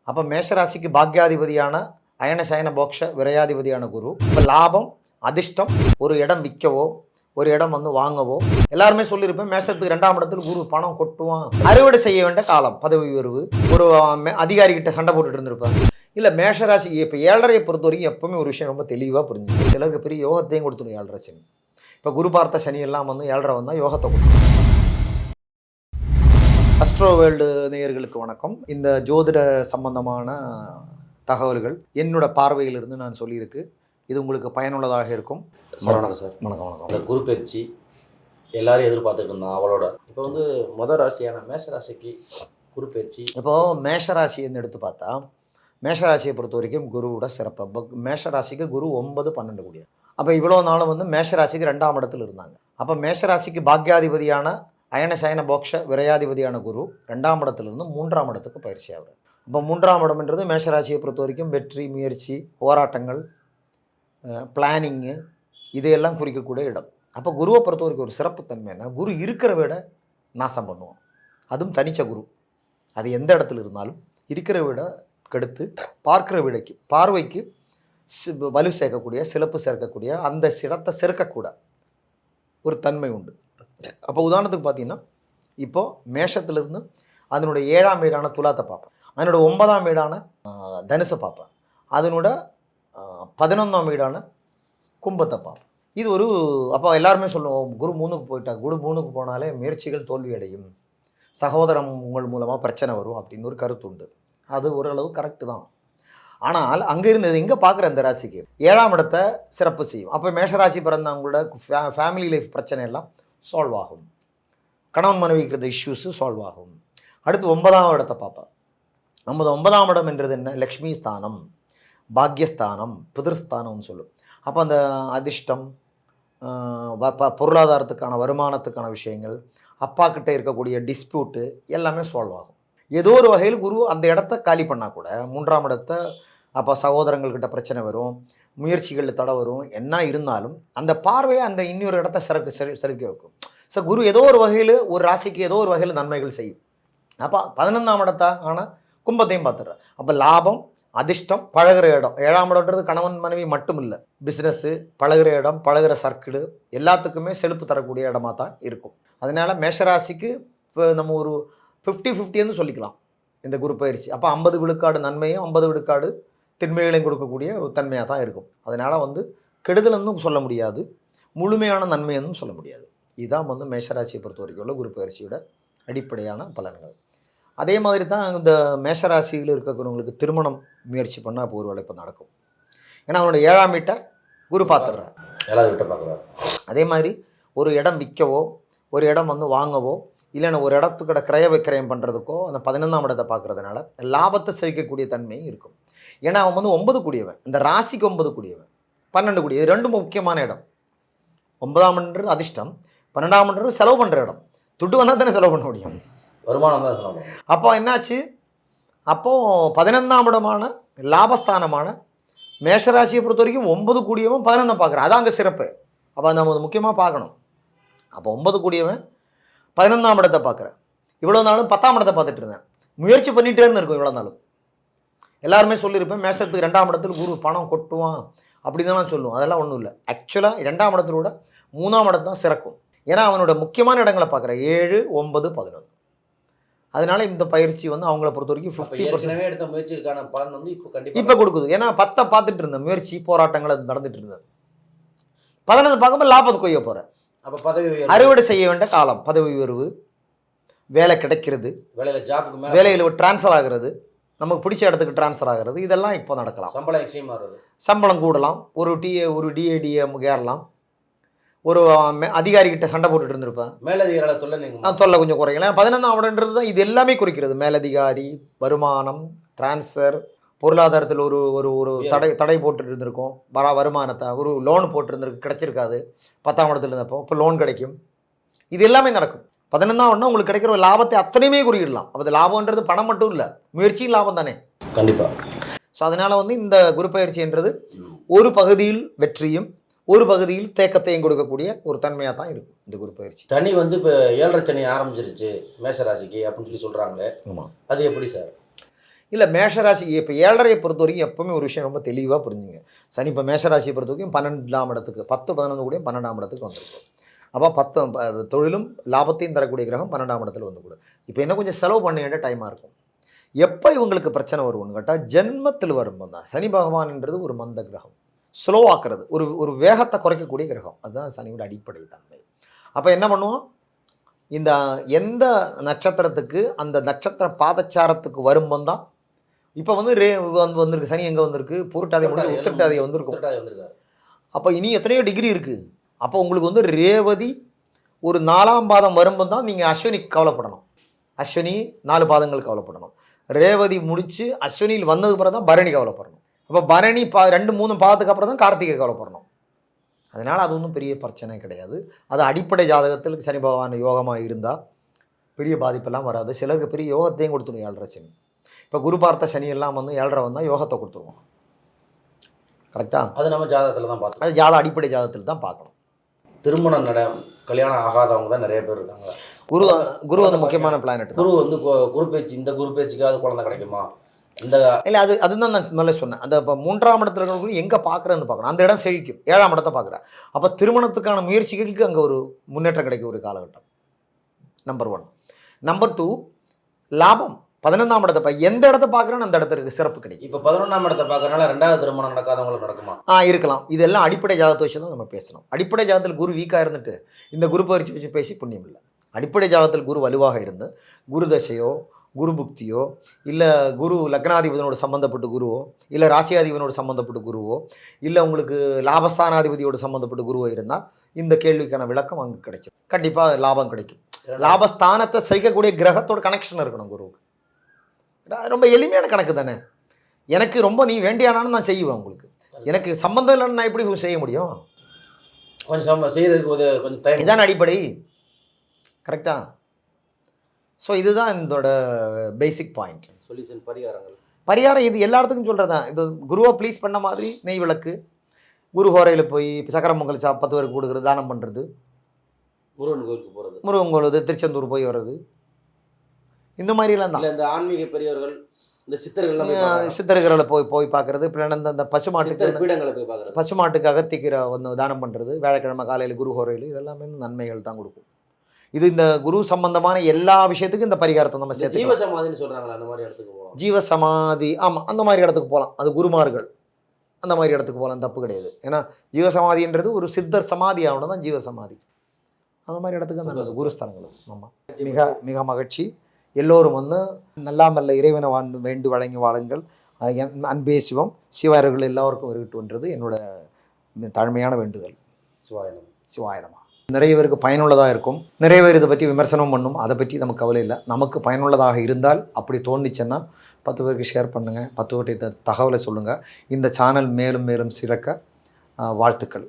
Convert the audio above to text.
அப்போ மேஷராசிக்கு பாக்யாதிபதியான அயன சயன போக்ஷ விரையாதிபதியான குரு. இப்போ லாபம், அதிர்ஷ்டம், ஒரு இடம் விற்கவோ ஒரு இடம் வந்து வாங்கவோ, எல்லாருமே சொல்லியிருப்பேன் மேஷத்துக்கு 2ஆம் இடத்துல குரு பணம் கொட்டுவான், அறுவடை செய்ய வேண்டிய காலம், பதவி உயர்வு, ஒரு அதிகாரிகிட்ட சண்டை போட்டுட்டு இருந்திருப்பேன். இல்லை மேஷராசி இப்போ ஏழரையை பொறுத்த வரைக்கும் எப்பவுமே ஒரு விஷயம் ரொம்ப தெளிவாக புரிஞ்சுது. சிலருக்கு பெரிய யோகத்தையும் கொடுத்துடும் ஏழரை சனி. இப்போ குரு பார்த்த சனி எல்லாம் வந்து ஏழரை வந்தால் யோகத்தை கொடுக்கும். அஸ்ட்ரோ வேர்ல்டு நேயர்களுக்கு வணக்கம். இந்த ஜோதிட சம்பந்தமான தகவல்கள் என்னோட பார்வையிலிருந்து நான் சொல்லியிருக்கு. இது உங்களுக்கு பயனுள்ளதாக இருக்கும். வணக்கம் சார். வணக்கம் வணக்கம். இந்த குரு பயிற்சி எல்லாரும் எதிர்பார்த்துட்டு இருந்தோம் அவளோட. இப்போ வந்து முதல் ராசியான மேஷ ராசிக்கு குரு பயிற்சி. இப்போது மேஷராசின்னு எடுத்து பார்த்தா மேஷராசியை பொறுத்த வரைக்கும் குருவோட சிறப்பு. மேஷராசிக்கு குரு 9, 12 கூடிய. அப்போ இவ்வளோ நாளும் வந்து மேஷராசிக்கு 2ஆம் இடத்துல இருந்தாங்க. அப்போ மேஷராசிக்கு பாக்யாதிபதியான அயன சயன போக்ஷ விரையாதிபதியான குரு 2ஆம் இடத்துலேருந்து 3ஆம் இடத்துக்கு பயிற்சி ஆகிறார். இப்போ 3ஆம் இடம்ன்றது மேஷராசியை பொறுத்த வரைக்கும் வெற்றி, முயற்சி, போராட்டங்கள், பிளானிங்கு இதையெல்லாம் குறிக்கக்கூடிய இடம். அப்போ குருவை பொறுத்த வரைக்கும் ஒரு சிறப்புத்தன்மை என்ன, குரு இருக்கிற விட நாசம் பண்ணுவோம். அதுவும் தனிச்ச குரு. அது எந்த இடத்துல இருந்தாலும் இருக்கிற விட கெடுத்து பார்க்குற விடைக்கு பார்வைக்கு வலு சேர்க்கக்கூடிய, சிறப்பு சேர்க்கக்கூடிய, அந்த இடத்தை செருக்கக்கூட ஒரு தன்மை உண்டு. அப்போ உதாரணத்துக்கு பார்த்தீங்கன்னா இப்போது மேஷத்துலேருந்து அதனுடைய 7ஆம் வீடான துலாத்தை பார்ப்பேன், அதனோட 9ஆம் வீடான தனுசை பார்ப்பேன், அதனோட 11ஆம் வீடான கும்பத்தை பார்ப்பேன். இது ஒரு அப்போ எல்லாருமே சொல்லுவோம் குரு 3க்கு போயிட்டா, குரு 3க்கு போனாலே முயற்சிகள் தோல்வி அடையும், சகோதரம் உங்கள் மூலமாக பிரச்சனை வரும் அப்படின்னு ஒரு கருத்து உண்டு. அது ஓரளவு கரெக்டு தான். ஆனால் அங்கே இருந்தது இங்கே பார்க்குற அந்த ராசிக்கு 7ஆம் இடத்தை சிறப்பு செய்யும். அப்போ மேஷராசி பிறந்தவங்களோட ஃபேமிலி லைஃப் பிரச்சனை எல்லாம் சால்வ் ஆகும், கணவன் மனைவிக்கிறது இஷ்யூஸு சால்வ் ஆகும். அடுத்து 9ஆம் இடத்தை பார்ப்பேன். 9ஆம் இடம் என்றது என்ன, லக்ஷ்மி ஸ்தானம், பாக்யஸ்தானம், பிதிர்ஸ்தானம்னு சொல்லும். அப்போ அந்த அதிர்ஷ்டம், பொருளாதாரத்துக்கான வருமானத்துக்கான விஷயங்கள், அப்பா கிட்டே இருக்கக்கூடிய டிஸ்பியூட்டு எல்லாமே சால்வ் ஆகும். ஏதோ ஒரு வகையில் குரு அந்த இடத்த காலி பண்ணால் கூட 3ஆம் இடத்தை அப்போ சகோதரங்கள்கிட்ட பிரச்சனை வரும், முயற்சிகளில் தடை வரும், என்ன இருந்தாலும் அந்த பார்வையை அந்த இன்னொரு இடத்த செலுக்க வைக்கும். ஸோ குரு ஏதோ ஒரு வகையில் ஒரு ராசிக்கு ஏதோ ஒரு வகையில் நன்மைகள் செய்யும். அப்போ 11ஆம் இடத்தை ஆனால் கும்பத்தையும் பார்த்துடுறேன். அப்போ லாபம், அதிர்ஷ்டம், பழகிற இடம். 7ஆம் இடம்ன்றது கணவன் மனைவி மட்டும் இல்லை, பிஸ்னஸ்ஸு, பழகிற இடம், பழகிற சர்க்கிள் எல்லாத்துக்குமே செழிப்பு தரக்கூடிய இடமா தான் இருக்கும். அதனால் மேஷராசிக்கு இப்போ நம்ம ஒரு 50-50ன்னு சொல்லிக்கலாம் இந்த குரு பயிற்சி. அப்போ 50 விழுக்காடு நன்மையும் 50 விழுக்காடு தின்மைகளையும் கொடுக்கக்கூடிய ஒரு தன்மையாக தான் இருக்கும். அதனால் வந்து கெடுதல்னு சொல்ல முடியாது, முழுமையான நன்மைன்னு சொல்ல முடியாது. இதுதான் வந்து மேஷராசியை பொறுத்த வரைக்கும் உள்ள குரு பயிற்சியோட அடிப்படையான பலன்கள். அதே மாதிரி தான் இந்த மேஷராசியில் இருக்கிறவங்களுக்கு திருமணம் முயற்சி பண்ணால் இப்போ ஒரு வளைப்பு நடக்கும். ஏன்னா அவனோட 7ஆம் வீட்டை குரு பார்த்துடுறார், 7வது வீட்டை பார்க்குறாரு. அதே மாதிரி ஒரு இடம் விற்கவோ ஒரு இடம் வந்து வாங்கவோ இல்லைன்னா ஒரு இடத்துக்கிட்ட கிரய விக்கிரயம் பண்ணுறதுக்கோ அந்த 11ஆம் இடத்தை பார்க்குறதுனால லாபத்தை செவிக்கக்கூடிய தன்மையும் இருக்கும். ஏன்னா அவன் வந்து 9 கூடியவன், இந்த ராசிக்கு 9 கூடியவன், 12 கூடிய, இது 2 முக்கியமான இடம். 9ஆம்ன்றது அதிர்ஷ்டம், 12ஆம்ன்றது செலவு பண்ணுற இடம். துட்டு வந்தால் தானே செலவு பண்ண முடியும், வருமானம் தான் செலவு. அப்போ என்னாச்சு, அப்போது 11ஆம் இடமான லாபஸ்தானமான மேஷராசியை பொறுத்த வரைக்கும் 9 கூடியவன் 11 பார்க்குறான். அதான் அங்கே சிறப்பு. அப்போ நம்ம முக்கியமாக பார்க்கணும். அப்போ 9 கூடியவன் 11ஆம் இடத்தை பார்க்குறேன். இவ்வளோ நாளும் 10ஆம் இடத்தை பார்த்துட்டு இருந்தேன், முயற்சி பண்ணிகிட்டே இருந்திருக்கும். இவ்வளோ நாளும் எல்லாருமே சொல்லியிருப்பேன் மேஷத்துக்கு 2ஆம் இடத்துல குரு பணம் கொட்டுவான் அப்படி தான் நான் சொல்லுவோம். அதெல்லாம் ஒன்றும் இல்லை. ஆக்சுவலாக 2ஆம் இடத்துல விட 3ஆம் இடம் தான் சிறக்கும். ஏன்னா அவனோட முக்கியமான இடங்களை பார்க்குறேன், 7, 9, 11. அதனால இந்த பயிற்சி வந்து அவங்கள பொறுத்த வரைக்கும் 50% எடுத்த முயற்சிக்கான பலன் வந்து இப்போ கொடுக்குது. ஏன்னா 10 பார்த்துட்டு இருந்தேன், முயற்சி போராட்டங்கள் அது நடந்துட்டு இருந்தேன். 11 பார்க்கும்போது லாபத்தை கொய்ய போகிறேன். அப்போ பதவி அறுவடை செய்ய வேண்டிய காலம், பதவி உயர்வு, வேலை கிடைக்கிறது, வேலையில் ஜாப்புக்கு வேலையில் ட்ரான்ஸ்ஃபர் ஆகிறது, நமக்கு பிடிச்ச இடத்துக்கு ட்ரான்ஸ்ஃபர் ஆகிறது, இதெல்லாம் இப்போ நடக்கலாம். சம்பளம் எக்ஸ்ட்ரீம் ஆகிறது, சம்பளம் கூடலாம், ஒரு டிஏடிஎம் ஏறலாம், ஒரு அதிகாரிகிட்ட சண்டை போட்டுட்டு இருந்திருப்பேன், மேலதிகாரிகளை தொல்லை கொஞ்சம் குறைக்கலாம். 11ஆம் இடம்ன்றது தான் இது எல்லாமே குறிக்கிறது. மேலதிகாரி, வருமானம், டிரான்ஸ்ஃபர், பொருளாதாரத்தில் ஒரு ஒரு ஒரு தடை போட்டுட்டு இருந்திருக்கும், வருமானத்தை ஒரு லோன் போட்டுருந்துருக்கு, கிடச்சிருக்காது. 10ஆம் இடத்துல இருந்தப்போ இப்போ லோன் கிடைக்கும். இது எல்லாமே நடக்கும். 11ஆம் இடம் உங்களுக்கு கிடைக்கிற ஒரு லாபத்தை அத்தனையுமே குறியிடலாம். அப்போ லாபம்ன்றது பணம் மட்டும் இல்லை, முயற்சியும் லாபம் தானே. கண்டிப்பாக. ஸோ அதனால் வந்து இந்த குரு பயிற்சின்றது ஒரு பகுதியில் வெற்றியும் ஒரு பகுதியில் தேக்கத்தையும் கொடுக்கக்கூடிய ஒரு தன்மையாக தான் இருக்கும் இந்த குரு பயிற்சி. சனி வந்து இப்போ 7.5 சனி ஆரம்பிச்சிருச்சு மேஷராசிக்கு அப்படின்னு சொல்லி சொல்கிறாங்களே. ஆமாம், அது எப்படி சார்? இல்லை மேஷராசி இப்போ 7.5 பொறுத்த வரைக்கும் எப்பவுமே ஒரு விஷயம் ரொம்ப தெளிவாக புரிஞ்சுங்க. சனி இப்போ மேஷராசியை பொறுத்த வரைக்கும் 12ஆம் இடத்துக்கு 10, 11 கூடயும் 12ஆம் இடத்துக்கு வந்திருக்கும். அப்போ 10 தொழிலும் லாபத்தையும் தரக்கூடிய கிரகம் 12ஆம் இடத்துல வந்து கூட. இப்போ என்ன கொஞ்சம் செலவு பண்ண வேண்டிய டைமாக இருக்கும். எப்போ இவங்களுக்கு பிரச்சனை வரும்னு கேட்டால் ஜென்மத்தில் வரும்போது தான். சனி பகவான்ன்றது ஒரு மந்த கிரகம். ஸ்லோ ஆக்குறது, ஒரு ஒரு வேகத்தை குறைக்கக்கூடிய கிரகம். அதுதான் சனியோட அடிப்படை தன்மை. அப்போ என்ன பண்ணுவோம், இந்த எந்த நட்சத்திரத்துக்கு அந்த நட்சத்திர பாதச்சாரத்துக்கு வரும்போது தான் இப்போ வந்து வந்திருக்கு. சனி எங்கே வந்திருக்கு, பூரட்டாதி முடிஞ்சு உத்திரட்டாதி வந்திருக்கும். வந்திருக்காரு. அப்போ இனி எத்தனையோ டிகிரி இருக்குது. அப்போ உங்களுக்கு வந்து ரேவதி ஒரு 4ஆம் பாதம் வரும்போது தான் நீங்கள் அஸ்வினிக்கு கவலைப்படணும். அஸ்வினி 4 பாதங்கள் கவலைப்படணும். ரேவதி முடித்து அஸ்வினியில் வந்ததுக்கு பிறகு தான் பரணி கவலைப்படணும். அப்போ பரணி 2, 3 பாதத்துக்கு அப்புறம் தான் கார்த்திகை கவலைப்படணும். அதனால் அது ஒன்றும் பெரிய பிரச்சனை கிடையாது. அது அடிப்படை ஜாதகத்தில் சனி பகவான் யோகமாக இருந்தால் பெரிய பாதிப்பெல்லாம் வராது. சிலருக்கு பெரிய யோகத்தையும் கொடுத்துரும் 7.5 சனி. இப்போ குரு பார்த்த சனி எல்லாம் வந்து 7.5 வந்தால் யோகத்தை கொடுத்துருவோம். கரெக்டாக? அது நம்ம ஜாதகத்தில் தான் பார்த்தோம். அது அடிப்படை ஜாதகத்தில் தான் பார்க்கணும். திருமணம் கல்யாணம் ஆகாதவங்க தான் நிறைய பேர் இருக்காங்க. குரு வந்து முக்கியமான பிளானட். குரு வந்து குரு பேச்சு, இந்த குரு பேச்சுக்காவது குழந்தை கிடைக்குமா? இந்த இல்லை அதுதான் நான் முதல்ல சொன்னேன். அந்த இப்போ 3ஆம் இடத்துல இருக்கிறவங்க எங்கே பார்க்குறேன்னு பார்க்கணும். அந்த இடம் செழிக்கும். 7ஆம் இடத்தை பார்க்குறேன். அப்போ திருமணத்துக்கான முயற்சிகளுக்கு அங்கே ஒரு முன்னேற்றம் கிடைக்கும் ஒரு காலகட்டம். நம்பர் 1. நம்பர் 2, லாபம். 11ஆம் இடத்தை எந்த இடத்த பார்க்குறேன்னு அந்த இடத்துக்கு சிறப்பு கிடைக்கும். இப்போ 11ஆம் இடத்தை பார்க்கறனால 2வது திருமணம் நடக்காதவங்களுக்கு நடக்குமா? இருக்கலாம். இதெல்லாம் அடிப்படை ஜாதகத்தை வச்சு தான் நம்ம பேசணும். அடிப்படை ஜாதகத்தில் குரு வீக்காக இருந்துட்டு இந்த குரு பயிற்சி வச்சு பேசி புண்ணியம் இல்லை. அடிப்படை ஜாதகத்தில் குரு வலுவாக இருந்து குரு தசையோ, குரு புக்தியோ, இல்லை குரு லக்னாதிபதியோடு சம்மந்தப்பட்ட குருவோ, இல்லை ராசியாதிபதியோடு சம்மந்தப்பட்ட குருவோ, இல்லை உங்களுக்கு லாபஸ்தானாதிபதியோடு சம்மந்தப்பட்ட குருவோ இருந்தால் இந்த கேள்விக்கான விளக்கம் அங்கே கிடைக்கும். கண்டிப்பாக லாபம் கிடைக்கும். லாபஸ்தானத்தை செய்யக்கூடிய கிரகத்தோட கனெக்ஷன் இருக்கணும் குருவுக்கு. ரொம்ப எளிமையான கணக்கு தானே. எனக்கு ரொம்ப நீ வேண்டியானாலும் நான் செய்வேன். உங்களுக்கு எனக்கு சம்மந்தம் இல்லைன்னு நான் எப்படி செய்ய முடியும்? கொஞ்சம் செய்கிறதுக்கு கொஞ்சம் இதான் அடிப்படை. கரெக்டா? ஸோ இதுதான் இதோட பேசிக் பாயிண்ட். சொல்யூஷன் பரிகாரம் இது எல்லா இடத்துக்கும் சொல்கிறதான். இது குருவை ப்ளீஸ் பண்ண மாதிரி நெய் விளக்கு, குரு ஹோரையில் போய் சக்கரை பொங்கல் 10 பேருக்கு கொடுக்குறது, தானம் பண்ணுறது, முருகன் கோயிலுக்கு போகிறது, முருகன் கோயில் திருச்செந்தூர் போய் வர்றது, இந்த மாதிரிலாம் தான். இந்த ஆன்மீக பெரியவர்கள், இந்த சித்தர்களை போய் பார்க்குறது. பின்ன இந்த பசுமாட்டுக்கு பசுமாட்டுக்கு அகத்திக்கிற வந்து தானம் பண்ணுறது, வியாழக்கிழமை காலையில் குரு ஹோரையில், இதெல்லாமே நன்மைகள் தான் கொடுக்கும். இது இந்த குரு சம்பந்தமான எல்லா விஷயத்துக்கும் இந்த பரிகாரத்தை நம்ம சேர்த்து. ஜீவசமாதின்னு சொல்கிறாங்களா, அந்த மாதிரி இடத்துக்கு போகலாம். ஜீவசமாதி, ஆமாம், அந்த மாதிரி இடத்துக்கு போகலாம். அது குருமார்கள் அந்த மாதிரி இடத்துக்கு போகலாம், தப்பு கிடையாது. ஏன்னா ஜீவசமாதின்றது ஒரு சித்தர் சமாதி ஆகணும் தான் ஜீவசமாதி. அந்த மாதிரி இடத்துக்கு நல்லது குருஸ்தலங்களும். ஆமாம், மிக மிக மகிழ்ச்சி. எல்லோரும் வந்து நல்லாமல்ல இறைவனை வேண்டு வழங்கி வாழுங்கள். அன்பே சிவம், சிவாயர்கள் எல்லோருக்கும் இருக்கட்டும்ன்றது என்னோட தாழ்மையான வேண்டுதல். சிவாயனமா. நிறைய பேருக்கு பயனுள்ளதாக இருக்கும். நிறைய பேர் இதை பற்றி விமர்சனம் பண்ணும். அதை பற்றி நமக்கு கவலை இல்லை. நமக்கு பயனுள்ளதாக இருந்தால் அப்படி தோணுச்சுன்னா 10 பேருக்கு ஷேர் பண்ணுங்கள். 10 பேர்கிட்ட தகவலை சொல்லுங்கள். இந்த சேனல் மேலும் மேலும் சிறக்க வாழ்த்துக்கள்.